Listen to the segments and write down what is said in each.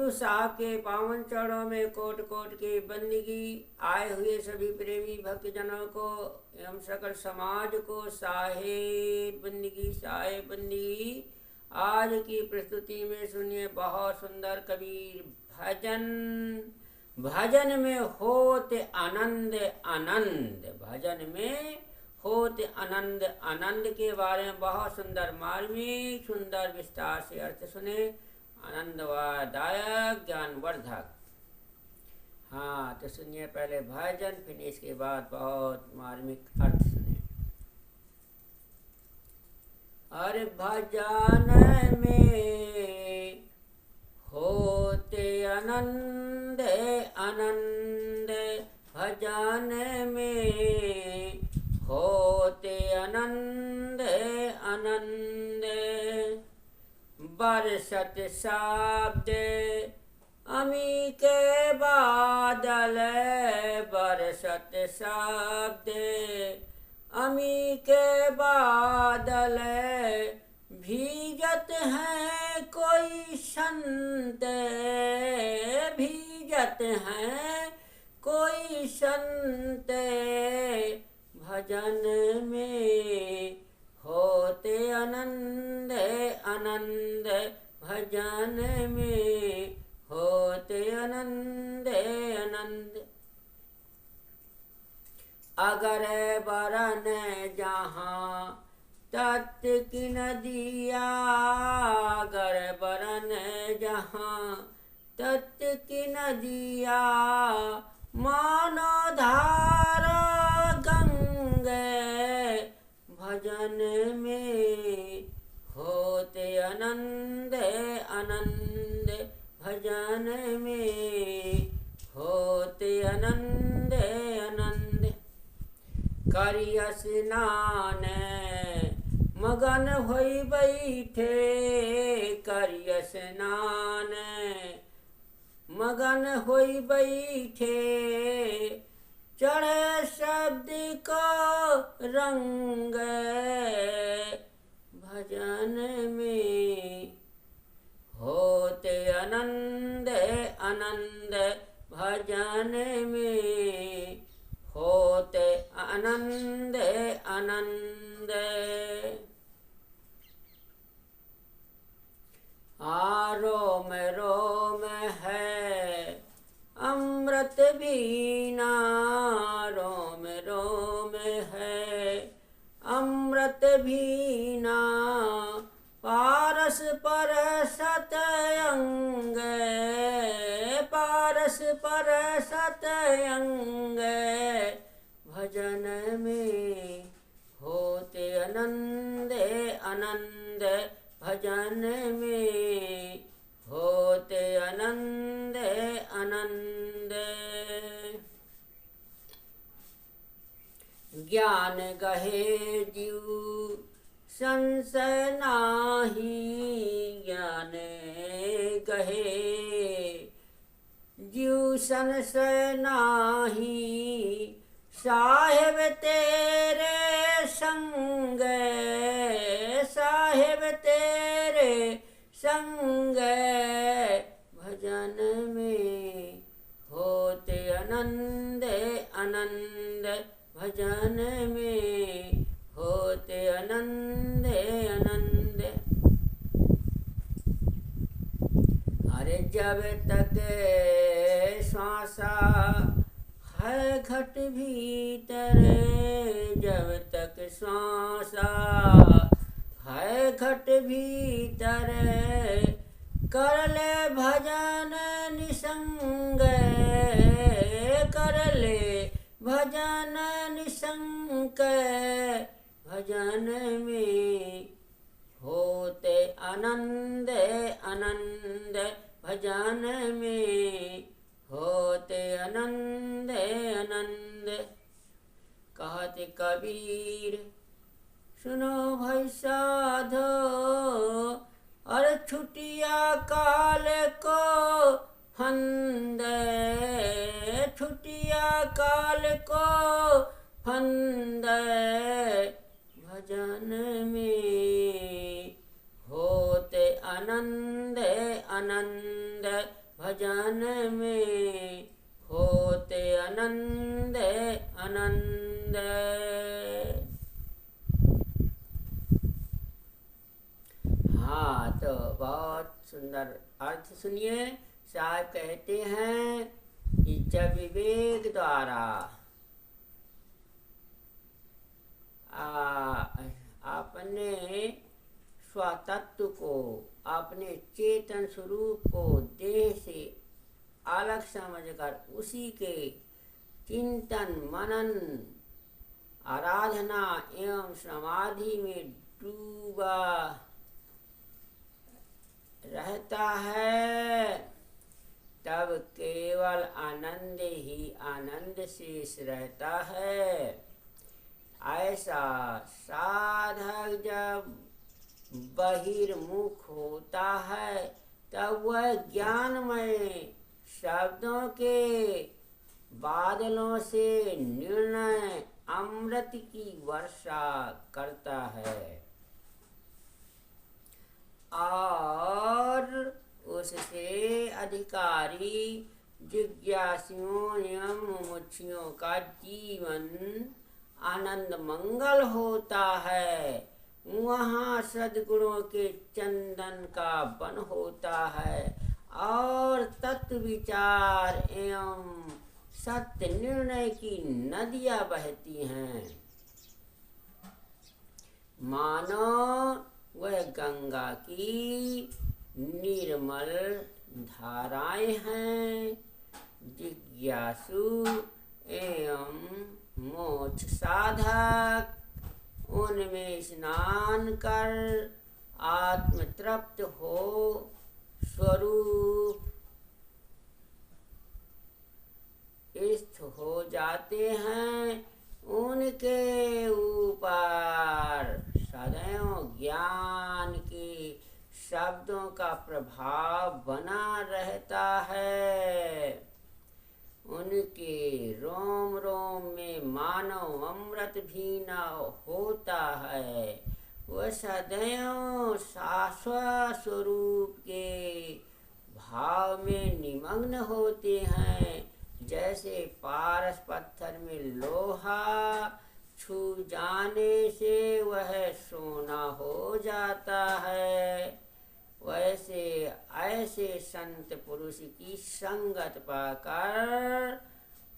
गुरु साहब के पावन चरणों में कोट कोट की बंदगी। आए हुए सभी प्रेमी भक्तजनों को एवं सकल समाज को साहेब बंदगी। आज की प्रस्तुति में सुनिए बहुत सुंदर कबीर भजन। भजन में होते आनंद आनंद, भजन में होते आनंद आनंद के बारे में बहुत सुंदर मार्मिक सुंदर विस्तार से अर्थ सुने। आनंददायक ज्ञानवर्धक। हाँ तो सुनिए पहले भजन, फिर इसके बाद बहुत मार्मिक अर्थ सुने। अरे भजन में होते आनंद आनंद, भजन में होते आनंद आनंद। बरसत शब्द अमी के बादल, बरसत शब्द अमी के बादल। भीजत हैं कोई संत, भीजत हैं कोई संत। भजन में होते आनंद आनंद, भजन में होते आनंद आनंद। अगर बरन जहाँ तत् की नदिया, अगर बरन जहाँ तत् की नदिया। मानो धारा गंगे, भजन में होते आनंद आनंद, भजन में होते आनंद आनंद। करिय स्नान मगन होई बैठे, करिय स्नान मगन होई बैठे। चढ़े शब्द को रंग, भजन में होते आनंद आनंद, भजन में होते आनंद आनंद। रोम रोम है अमृत बीना, रोम रोम है अमृत बीना। पारस परसत अंग, पारस परसत अंग। भजन में होते आनंद आनंद, भजन में होते आनंद आनंद। ज्ञान गहे जीव संशय नाही, ज्ञान गहे जीव संशय नाही। साहेब तेरे संग, साहेब तेरे संग। भजन में होते आनंद आनंद, भजन में होते आनंद आनंद। अरे जब तक श्वासा है घट भीतर, जब तक श्वासा है घट भीतर। कर ले भजन निसंग, कर ले भजन निसंग। भजन में होते आनंद आनंद, भजन में होते आनंद आनंद। कहते कबीर सुनो भाई साधो, और छुटिया काल को फंद, छुटिया काल को फंद। भजन में होते आनंद आनंद, भजन में होते आनंद आनंद। हाँ, तो बहुत सुंदर अर्थ सुनिए। साहब कहते हैं कि जब विवेक द्वारा अपने स्वतत्व को, अपने चेतन स्वरूप को देह से अलग समझकर उसी के चिंतन मनन आराधना एवं समाधि में डूबा रहता है, तब केवल आनंद ही आनंद शेष रहता है। ऐसा साधक जब बहिर्मुख होता है तब वह ज्ञानमय शब्दों के बादलों से निर्णय अमृत की वर्षा करता है और उससे अधिकारी जिज्ञासुओं एवं मुमुक्षुओं का जीवन आनंद मंगल होता है। वहाँ सद्गुणों के चंदन का वन होता है और तत्व विचार एवं सत्य निर्णय की नदियाँ बहती हैं। मानो वह गंगा की निर्मल धाराएं हैं। जिज्ञासु एवं मोक्ष साधक उनमें स्नान कर आत्म तृप्त हो स्वरूप स्थित हो जाते हैं। उनके ऊपर सदैव ज्ञान के शब्दों का प्रभाव बना रहता है। उनके रोम रोम में मानव अमृत भी न होता है। वह सदैव शाश्वत स्वरूप के भाव में निमग्न होते हैं। जैसे पारस पत्थर में लोहा छू जाने से वह सोना हो जाता है, वैसे ऐसे संत पुरुष की संगत पाकर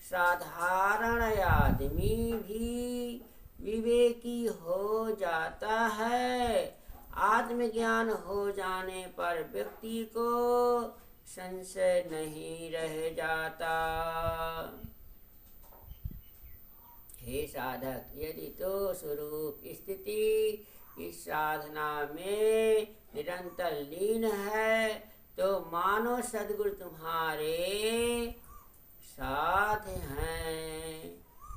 साधारण आदमी भी विवेकी हो जाता है। आत्मज्ञान हो जाने पर व्यक्ति को संशय नहीं रह जाता। हे साधक, यदि तो स्वरूप स्थिति इस साधना में निरंतर लीन है तो मानो सद्गुरु तुम्हारे साथ हैं।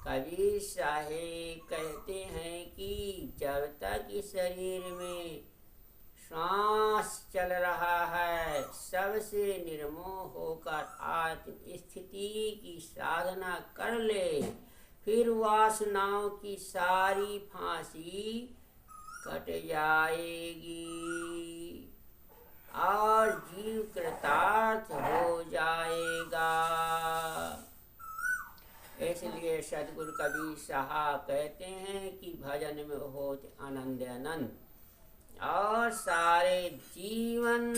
कबीर साहेब कहते हैं कि जब तक इस शरीर में श्वास चल रहा है सबसे निर्मोह होकर आत्म स्थिति की साधना कर ले, फिर वासनाओं की सारी फांसी कट जाएगी और जीव कृतार्थ हो जाएगा। इसलिए सद्गुरु कबीर साहब कहते हैं कि भजन में होत आनंद आनंद, और सारे जीवन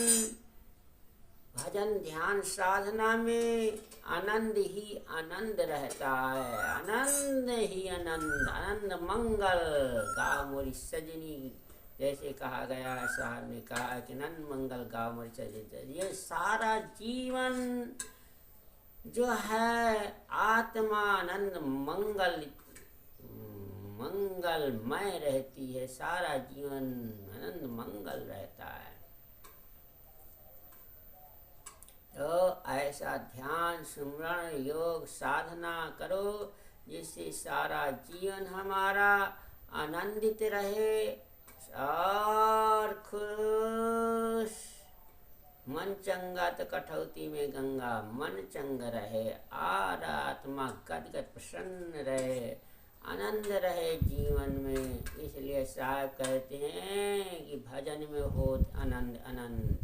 भजन ध्यान साधना में आनंद ही आनंद रहता है। आनंद ही आनंद, आनंद मंगल गाँव मोरी सजनी, जैसे कहा गया है, साहब ने कहा कि आनंद मंगल गाँव मोरी सजनी। ये सारा जीवन जो है आत्मा आनंद मंगल मंगलमय रहती है। सारा जीवन आनंद मंगल रहता है। तो ऐसा ध्यान स्मरण योग साधना करो जिससे सारा जीवन हमारा आनंदित रहे और खुश। मन चंगा तो कठौती में गंगा, मन चंग रहे और आत्मा गदगद प्रसन्न रहे, आनंद रहे जीवन में। इसलिए साहब कहते हैं कि भजन में हो आनंद आनंद,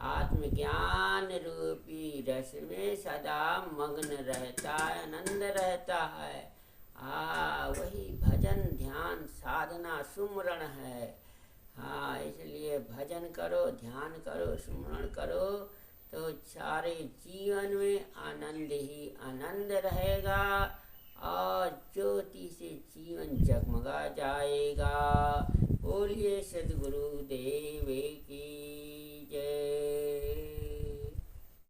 आत्मज्ञान रूपी रस में सदा मग्न रहता है, आनंद रहता है। वही भजन ध्यान साधना सुमरण है। हाँ, इसलिए भजन करो, ध्यान करो, सुमरण करो तो सारे जीवन में आनंद ही आनंद रहेगा और ज्योति से जीवन जगमगा जाएगा। बोलिए सद्गुरु